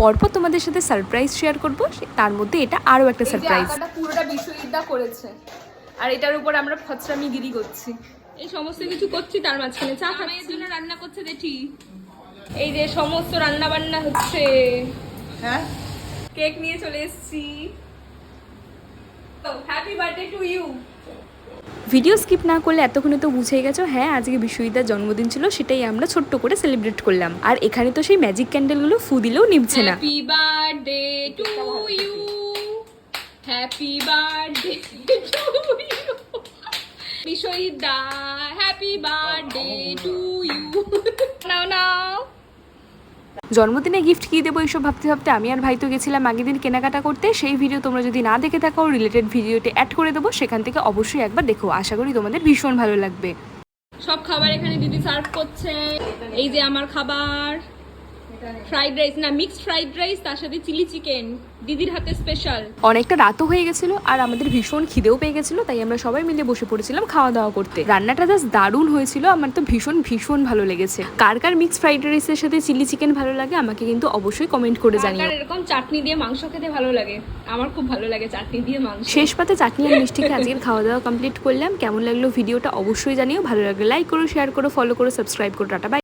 পরপর তোমাদের সাথে সারপ্রাইজ শেয়ার করব, তার মধ্যে এটা আরও একটা সারপ্রাইজ। পুরোটা বিশ্ববিদ্যা করেছে আর এটার উপর আমরা ফচরামি গিরি করছি, এই সমস্ত কিছু করছি, তার মাঝখানে চা খাওয়ার জন্য রান্না করছে দেখি। এই যে সমস্ত রান্না বান্না হচ্ছে, হ্যাঁ কেক নিয়ে চলে এসেছি। Happy birthday to you. ভিডিও স্কিপ না করলে এতক্ষণে তো বুঝেই গেছো, হ্যাঁ আজকে বিশ্ববিদ্যার জন্মদিন ছিল, সেটাই আমরা ছোট্ট করে সেলিব্রেট করলাম। আর এখানে তো সেই ম্যাজিক ক্যান্ডেলগুলো ফু দিলেও নিভছে না। Happy birthday to you, happy birthday to you বিশ্বজিৎদা, হ্যাপি বার্থডে টু ইউ। নাও নাও। জন্মদিনে গিফট কী দেবো এইসব ভাবতে ভাবতে আমি আর ভাই তো গেছিলাম আগের দিন কেনাকাটা করতে। সেই ভিডিও তোমরা যদি না দেখে থাকো, রিলেটেড ভিডিওতে অ্যাড করে দেবো, সেখান থেকে অবশ্যই একবার দেখো, আশা করি তোমাদের ভীষণ ভালো লাগবে। সব খাবার এখানে দিদি সার্ভ করছে। এই যে আমার খাবার, ফ্রাইড রাইস, না মিক্সড ফ্রাইড রাইস, তার সাথে চিলি চিকেন, দিদির হাতে স্পেশাল। অনেকটা রাতও হয়ে গেছিলো আর আমাদের ভীষণ খিদেও পেয়ে গেছিলো, তাই আমরা সবাই মিলে বসে পড়েছিলাম খাওয়া দাওয়া করতে। রান্নাটা জাস্ট দারুণ হয়েছিল, আমার তো ভীষণ ভীষণ ভালো লেগেছে। কার কার মিক্সড ফ্রাইড রাইসের সাথে চিলি চিকেন ভালো লাগে আমাকে কিন্তু অবশ্যই কমেন্ট করে জানিও। এরকম চাটনি দিয়ে মাংস খেতে ভালো লাগে, আমার খুব ভালো লাগে চাটনি দিয়ে মাংস। শেষ পাতে চাটনি আর মিষ্টি খেয়ে আজকের খাওয়া দাওয়া কমপ্লিট করলাম। কেমন লাগলো ভিডিওটা অবশ্যই জানিও, ভালো লাগলে লাইক করো, শেয়ার করো, ফলো করো, সাবস্ক্রাইব করো। Tata bye.